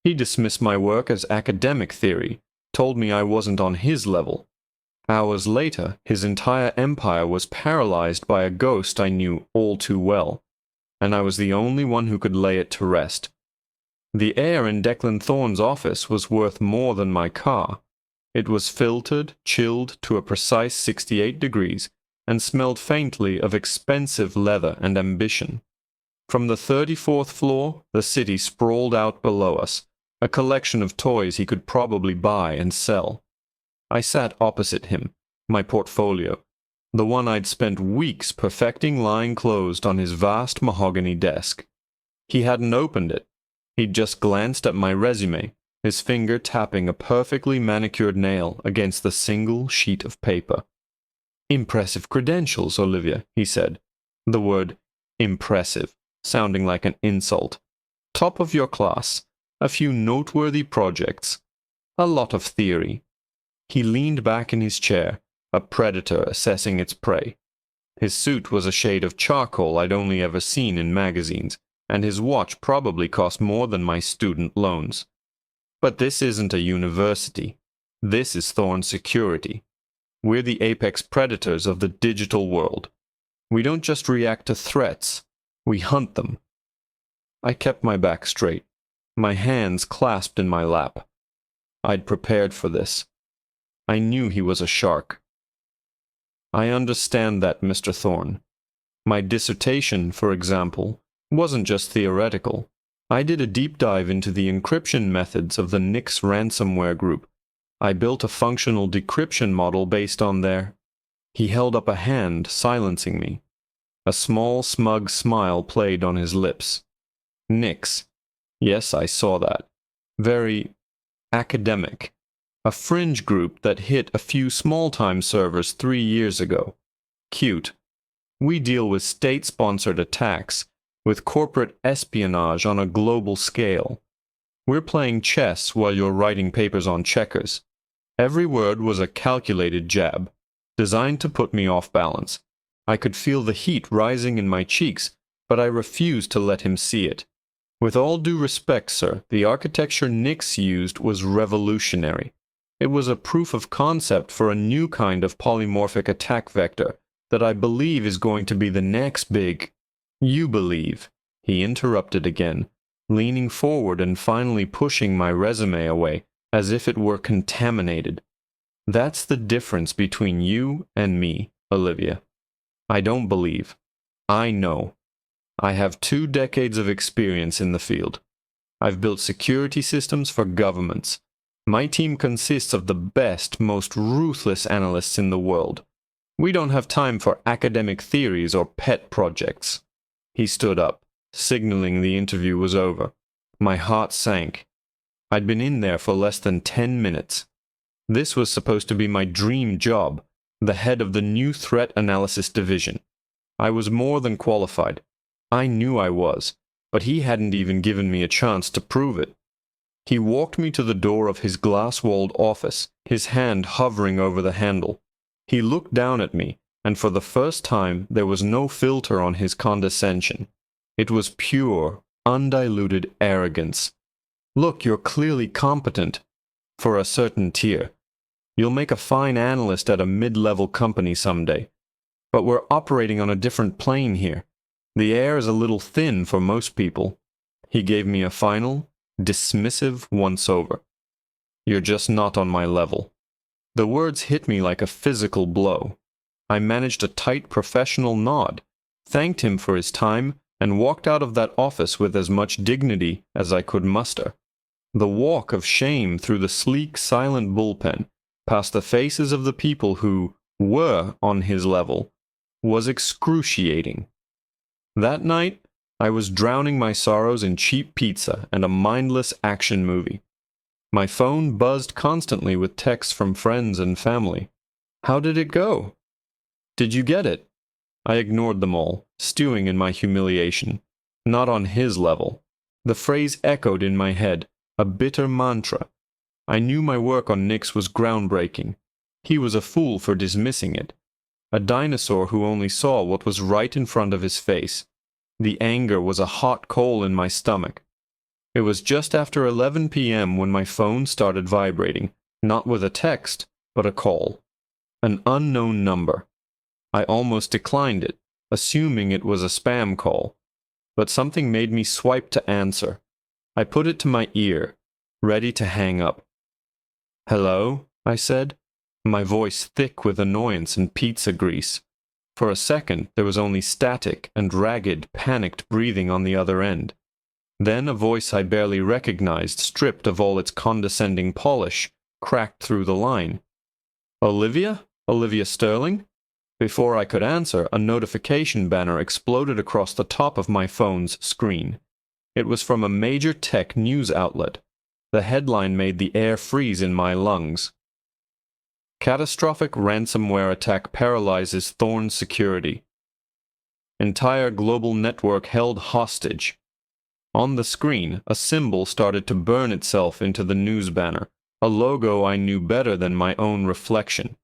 He dismissed my work as academic theory, told me I wasn't on his level. Hours later, his entire empire was paralyzed by a ghost I knew all too well, and I was the only one who could lay it to rest. The air in Declan Thorne's office was worth more than my car. It was filtered, chilled to a precise 68 degrees, and smelled faintly of expensive leather and ambition. From the 34th floor, the city sprawled out below us, a collection of toys he could probably buy and sell. I sat opposite him, my portfolio, the one I'd spent weeks perfecting lying closed on his vast mahogany desk. He hadn't opened it. He'd just glanced at my resume, his finger tapping a perfectly manicured nail against the single sheet of paper. "Impressive credentials, Olivia," he said, the word impressive sounding like an insult. "Top of your class, a few noteworthy projects, a lot of theory." He leaned back in his chair, a predator assessing its prey. His suit was a shade of charcoal I'd only ever seen in magazines, and his watch probably cost more than my student loans. But this isn't a university. This is Thorne Security. We're the apex predators of the digital world. We don't just react to threats, we hunt them. I kept my back straight, my hands clasped in my lap. I'd prepared for this. I knew he was a shark. "I understand that, Mr. Thorne. My dissertation, for example, wasn't just theoretical. I did a deep dive into the encryption methods of the Nix ransomware group. I built a functional decryption model based on their—" He held up a hand, silencing me. A small, smug smile played on his lips. "Nix. Yes, I saw that. Very academic. A fringe group that hit a few small-time servers 3 years ago. Cute. We deal with state-sponsored attacks, with corporate espionage on a global scale. We're playing chess while you're writing papers on checkers." Every word was a calculated jab, designed to put me off balance. I could feel the heat rising in my cheeks, but I refused to let him see it. "With all due respect, sir, the architecture Nix used was revolutionary. It was a proof of concept for a new kind of polymorphic attack vector that I believe is going to be the next big—" "You believe," he interrupted again, leaning forward and finally pushing my resume away as if it were contaminated. "That's the difference between you and me, Olivia. I don't believe. I know. I have 2 decades of experience in the field. I've built security systems for governments. My team consists of the best, most ruthless analysts in the world. We don't have time for academic theories or pet projects." He stood up, signaling the interview was over. My heart sank. I'd been in there for less than 10 minutes. This was supposed to be my dream job, the head of the new threat analysis division. I was more than qualified. I knew I was, but he hadn't even given me a chance to prove it. He walked me to the door of his glass-walled office, his hand hovering over the handle. He looked down at me, and for the first time there was no filter on his condescension. It was pure, undiluted arrogance. "Look, you're clearly competent for a certain tier. You'll make a fine analyst at a mid-level company someday. But we're operating on a different plane here. The air is a little thin for most people." He gave me a final, dismissive once-over. "You're just not on my level." The words hit me like a physical blow. I managed a tight professional nod, thanked him for his time, and walked out of that office with as much dignity as I could muster. The walk of shame through the sleek, silent bullpen, past the faces of the people who were on his level, was excruciating. That night, I was drowning my sorrows in cheap pizza and a mindless action movie. My phone buzzed constantly with texts from friends and family. "How did it go?" "Did you get it?" I ignored them all, stewing in my humiliation. Not on his level. The phrase echoed in my head, a bitter mantra. I knew my work on Nix was groundbreaking. He was a fool for dismissing it. A dinosaur who only saw what was right in front of his face. The anger was a hot coal in my stomach. It was just after 11 p.m. when my phone started vibrating, not with a text, but a call. An unknown number. I almost declined it, assuming it was a spam call, but something made me swipe to answer. I put it to my ear, ready to hang up. "Hello?" I said, my voice thick with annoyance and pizza grease. For a second, there was only static and ragged, panicked breathing on the other end. Then a voice I barely recognized, stripped of all its condescending polish, cracked through the line. "Olivia? Olivia Sterling?" Before I could answer, a notification banner exploded across the top of my phone's screen. It was from a major tech news outlet. The headline made the air freeze in my lungs. Catastrophic ransomware attack paralyzes Thorn's security. Entire global network held hostage. On the screen, a symbol started to burn itself into the news banner, a logo I knew better than my own reflection.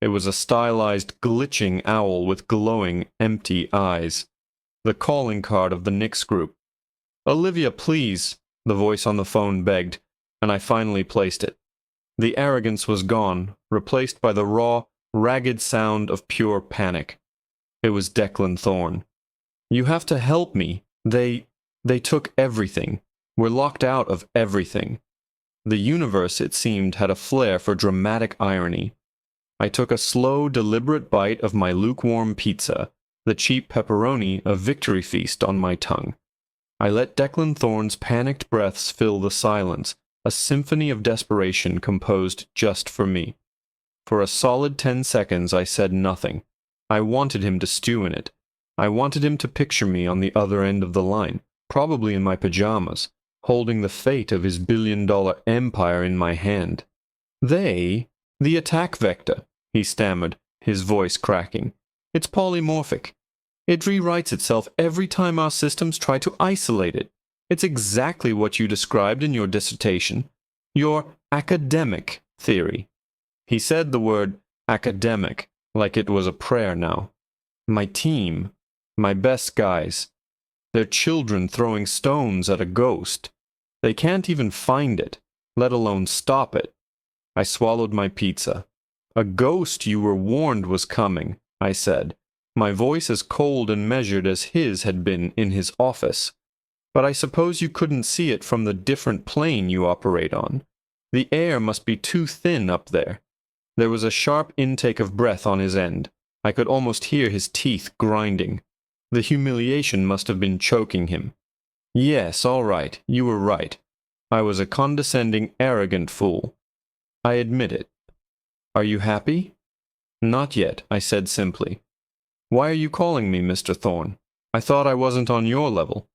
It was a stylized, glitching owl with glowing, empty eyes. The calling card of the Knicks group. "Olivia, please," the voice on the phone begged, and I finally placed it. The arrogance was gone, replaced by the raw, ragged sound of pure panic. It was Declan Thorne. "You have to help me. They took everything. We're locked out of everything." The universe, it seemed, had a flair for dramatic irony. I took a slow, deliberate bite of my lukewarm pizza, the cheap pepperoni a victory feast on my tongue. I let Declan Thorne's panicked breaths fill the silence, a symphony of desperation composed just for me. For a solid 10 seconds I said nothing. I wanted him to stew in it. I wanted him to picture me on the other end of the line, probably in my pajamas, holding the fate of his billion-dollar empire in my hand. The attack vector," he stammered, his voice cracking. "It's polymorphic. It rewrites itself every time our systems try to isolate it. It's exactly what you described in your dissertation, your academic theory." He said the word academic like it was a prayer now. "My team, my best guys, they're children throwing stones at a ghost. They can't even find it, let alone stop it." I swallowed my pizza. "A ghost you were warned was coming," I said, my voice as cold and measured as his had been in his office. "But I suppose you couldn't see it from the different plane you operate on. The air must be too thin up there." There was a sharp intake of breath on his end. I could almost hear his teeth grinding. The humiliation must have been choking him. "Yes, all right, you were right. I was a condescending, arrogant fool. I admit it. Are you happy?" "Not yet," I said simply. "Why are you calling me Mr. Thorne? I thought I wasn't on your level."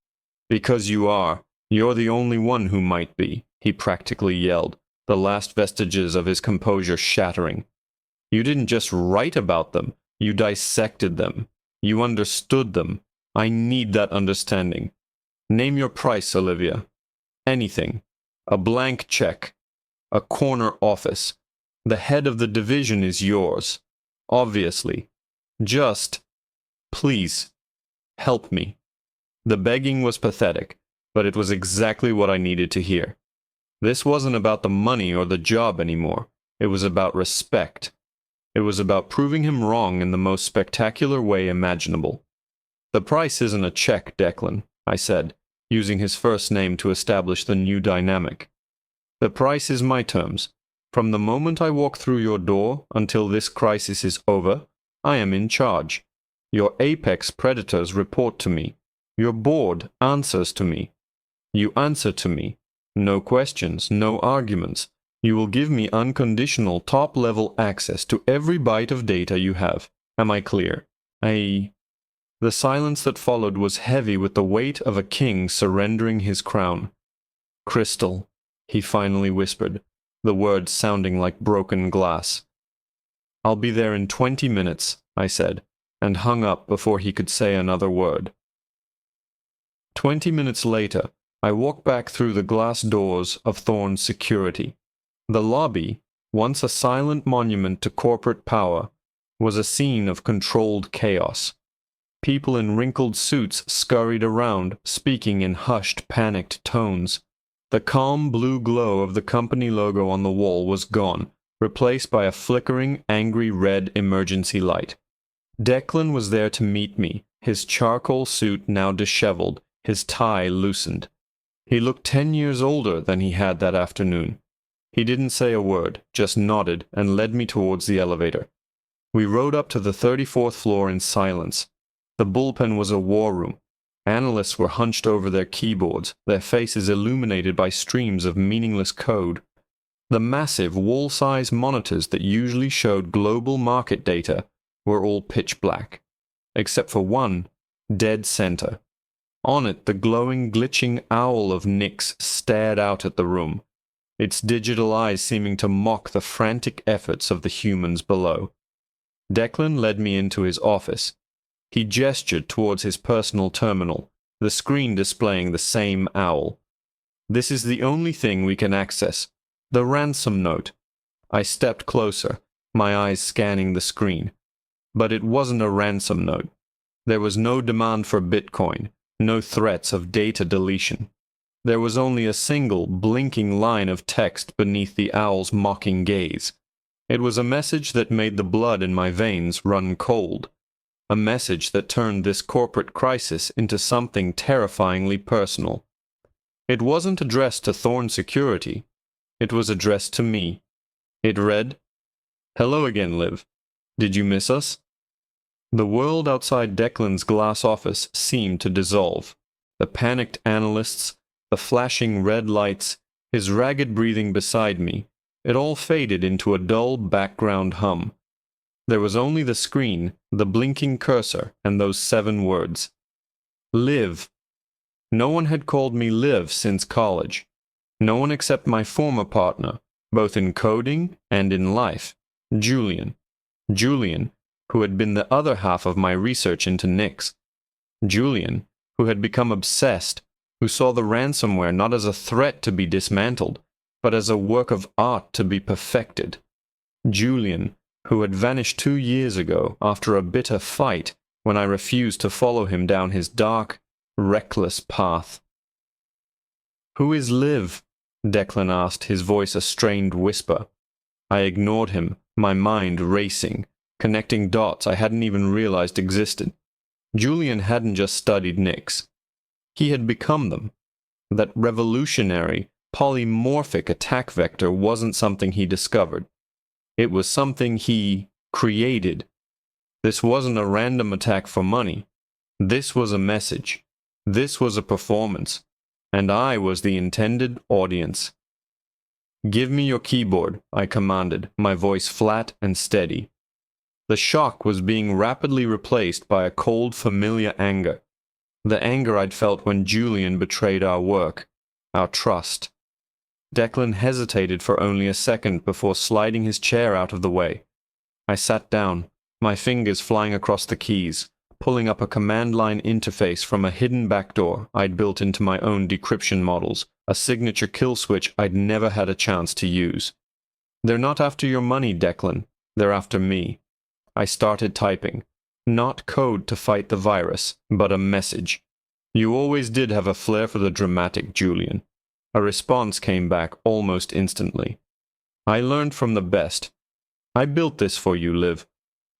"Because you are. You're the only one who might be," he practically yelled, the last vestiges of his composure shattering. "You didn't just write about them. You dissected them. You understood them. I need that understanding. Name your price, Olivia. Anything. A blank check. A corner office. The head of the division is yours. Obviously. Just, please, help me." The begging was pathetic, but it was exactly what I needed to hear. This wasn't about the money or the job anymore. It was about respect. It was about proving him wrong in the most spectacular way imaginable. "The price isn't a check, Declan," I said, using his first name to establish the new dynamic. "The price is my terms. From the moment I walk through your door until this crisis is over, I am in charge. Your apex predators report to me. Your board answers to me. You answer to me. No questions, no arguments. You will give me unconditional top-level access to every byte of data you have. Am I clear?" The silence that followed was heavy with the weight of a king surrendering his crown. "Crystal," he finally whispered, the words sounding like broken glass. "I'll be there in 20 minutes, I said, and hung up before he could say another word. 20 minutes later, I walked back through the glass doors of Thorne's security. The lobby, once a silent monument to corporate power, was a scene of controlled chaos. People in wrinkled suits scurried around, speaking in hushed, panicked tones. The calm blue glow of the company logo on the wall was gone, replaced by a flickering, angry red emergency light. Declan was there to meet me, his charcoal suit now disheveled, his tie loosened. He looked 10 years older than he had that afternoon. He didn't say a word, just nodded and led me towards the elevator. We rode up to the 34th floor in silence. The bullpen was a war room. Analysts were hunched over their keyboards, their faces illuminated by streams of meaningless code. The massive wall-size monitors that usually showed global market data were all pitch black, except for one, dead center. On it, the glowing, glitching owl of Nix stared out at the room, its digital eyes seeming to mock the frantic efforts of the humans below. Declan led me into his office. He gestured towards his personal terminal, the screen displaying the same owl. "This is the only thing we can access. The ransom note." I stepped closer, my eyes scanning the screen. But it wasn't a ransom note. There was no demand for Bitcoin, no threats of data deletion. There was only a single, blinking line of text beneath the owl's mocking gaze. It was a message that made the blood in my veins run cold. A message that turned this corporate crisis into something terrifyingly personal. It wasn't addressed to Thorn Security. It was addressed to me. It read, "Hello again, Liv. Did you miss us?" The world outside Declan's glass office seemed to dissolve. The panicked analysts, the flashing red lights, his ragged breathing beside me, it all faded into a dull background hum. There was only the screen, the blinking cursor, and those 7 words. Liv. No one had called me Liv since college. No one except my former partner, both in coding and in life, Julian. Julian, who had been the other half of my research into Nix. Julian, who had become obsessed, who saw the ransomware not as a threat to be dismantled, but as a work of art to be perfected. Julian, who had vanished 2 years ago after a bitter fight when I refused to follow him down his dark, reckless path. "Who is Liv?" Declan asked, his voice a strained whisper. I ignored him, my mind racing, connecting dots I hadn't even realized existed. Julian hadn't just studied Nix. He had become them. That revolutionary, polymorphic attack vector wasn't something he discovered. It was something he created. This wasn't a random attack for money. This was a message. This was a performance. And I was the intended audience. "Give me your keyboard," I commanded, my voice flat and steady. The shock was being rapidly replaced by a cold, familiar anger. The anger I'd felt when Julian betrayed our work, our trust. Declan hesitated for only a second before sliding his chair out of the way. I sat down, my fingers flying across the keys, pulling up a command line interface from a hidden backdoor I'd built into my own decryption models, a signature kill switch I'd never had a chance to use. "They're not after your money, Declan. They're after me." I started typing. Not code to fight the virus, but a message. "You always did have a flair for the dramatic, Julian." A response came back almost instantly. "I learned from the best. I built this for you, Liv,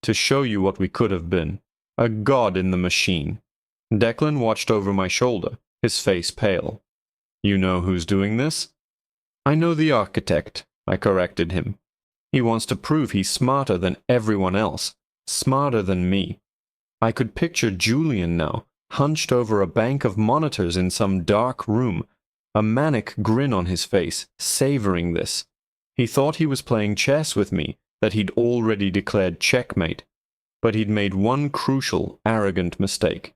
to show you what we could have been. A god in the machine." Declan watched over my shoulder, his face pale. "You know who's doing this?" "I know the architect," I corrected him. "He wants to prove he's smarter than everyone else, smarter than me." I could picture Julian now, hunched over a bank of monitors in some dark room, a manic grin on his face, savoring this. He thought he was playing chess with me, that he'd already declared checkmate. But he'd made one crucial, arrogant mistake.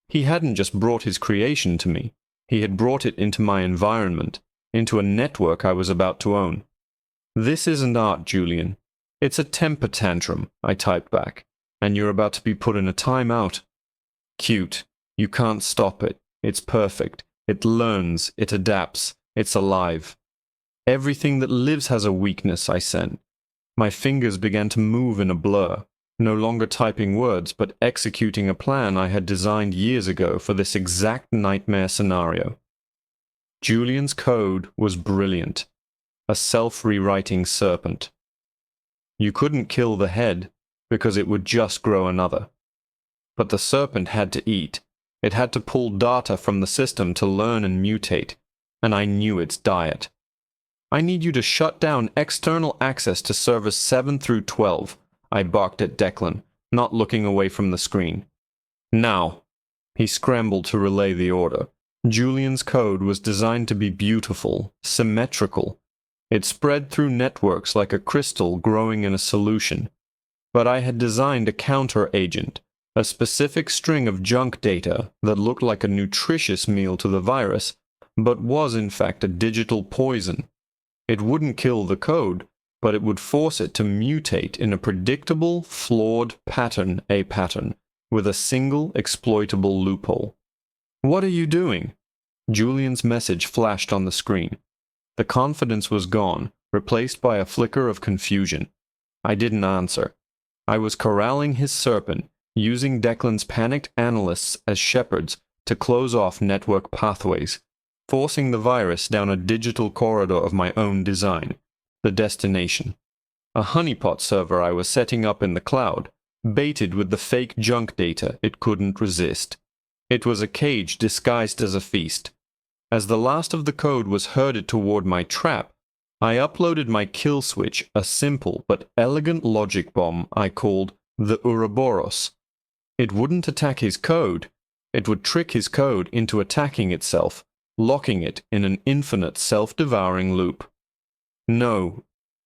He hadn't just brought his creation to me. He had brought it into my environment, into a network I was about to own. "This isn't art, Julian. It's a temper tantrum," I typed back, "and you're about to be put in a timeout." "Cute. You can't stop it. It's perfect. It learns. It adapts. It's alive." "Everything that lives has a weakness," I sent. My fingers began to move in a blur, no longer typing words, but executing a plan I had designed years ago for this exact nightmare scenario. Julian's code was brilliant. A self-rewriting serpent. You couldn't kill the head, because it would just grow another. But the serpent had to eat. It had to pull data from the system to learn and mutate, and I knew its diet. I need you to shut down external access to servers 7 through 12, I barked at Declan, not looking away from the screen. Now! He scrambled to relay the order. Julian's code was designed to be beautiful, symmetrical. It spread through networks like a crystal growing in a solution. But I had designed a counter-agent, a specific string of junk data that looked like a nutritious meal to the virus, but was in fact a digital poison. It wouldn't kill the code, but it would force it to mutate in a predictable, flawed pattern, with a single exploitable loophole. "What are you doing?" Julian's message flashed on the screen. The confidence was gone, replaced by a flicker of confusion. I didn't answer. I was corralling his serpent, using Declan's panicked analysts as shepherds to close off network pathways, forcing the virus down a digital corridor of my own design, the destination. A honeypot server I was setting up in the cloud, baited with the fake junk data it couldn't resist. It was a cage disguised as a feast. As the last of the code was herded toward my trap, I uploaded my kill switch, a simple but elegant logic bomb I called the Ouroboros. It wouldn't attack his code. It would trick his code into attacking itself, locking it in an infinite self-devouring loop. "No,"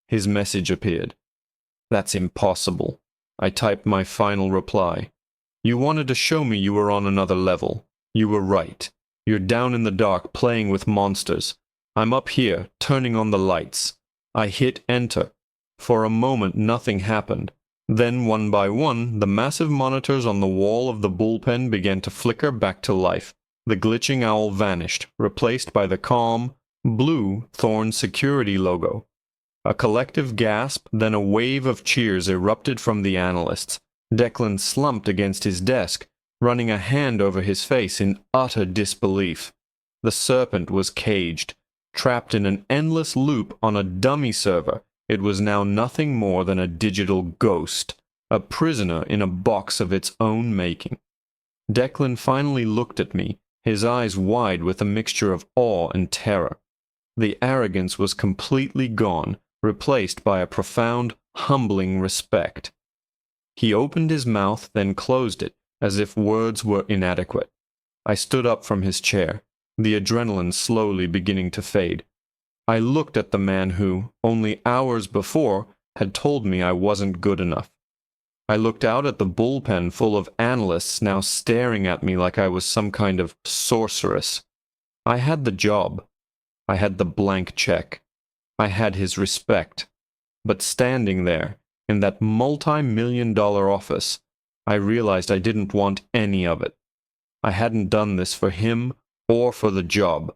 his message appeared. "That's impossible." I typed my final reply. "You wanted to show me you were on another level. You were right. You're down in the dark playing with monsters. I'm up here, turning on the lights." I hit enter. For a moment nothing happened. Then, one by one, the massive monitors on the wall of the bullpen began to flicker back to life. The glitching owl vanished, replaced by the calm, blue Thorn security logo. A collective gasp, then a wave of cheers erupted from the analysts. Declan slumped against his desk, running a hand over his face in utter disbelief. The serpent was caged, trapped in an endless loop on a dummy server. It was now nothing more than a digital ghost, a prisoner in a box of its own making. Declan finally looked at me, his eyes wide with a mixture of awe and terror. The arrogance was completely gone, replaced by a profound, humbling respect. He opened his mouth, then closed it, as if words were inadequate. I stood up from his chair, the adrenaline slowly beginning to fade. I looked at the man who, only hours before, had told me I wasn't good enough. I looked out at the bullpen full of analysts now staring at me like I was some kind of sorceress. I had the job. I had the blank check. I had his respect. But standing there, in that multi-million-dollar office, I realized I didn't want any of it. I hadn't done this for him or for the job.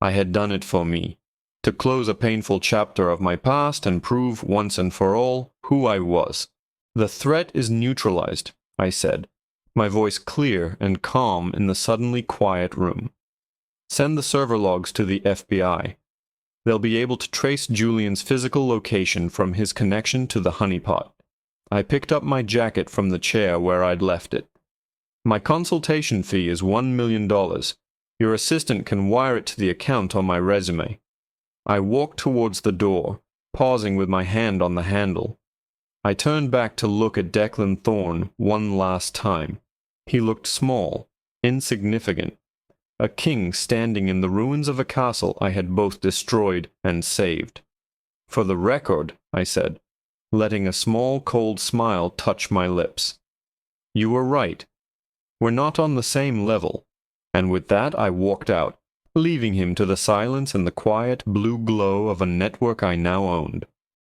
I had done it for me, to close a painful chapter of my past and prove once and for all who I was. "The threat is neutralized," I said, my voice clear and calm in the suddenly quiet room. "Send the server logs to the FBI. They'll be able to trace Julian's physical location from his connection to the honeypot." I picked up my jacket from the chair where I'd left it. "My consultation fee is $1 million. Your assistant can wire it to the account on my resume." I walked towards the door, pausing with my hand on the handle. I turned back to look at Declan Thorne one last time. He looked small, insignificant, a king standing in the ruins of a castle I had both destroyed and saved. "For the record," I said, letting a small cold smile touch my lips. "You were right. We're not on the same level." And with that I walked out, leaving him to the silence and the quiet blue glow of a network I now owned.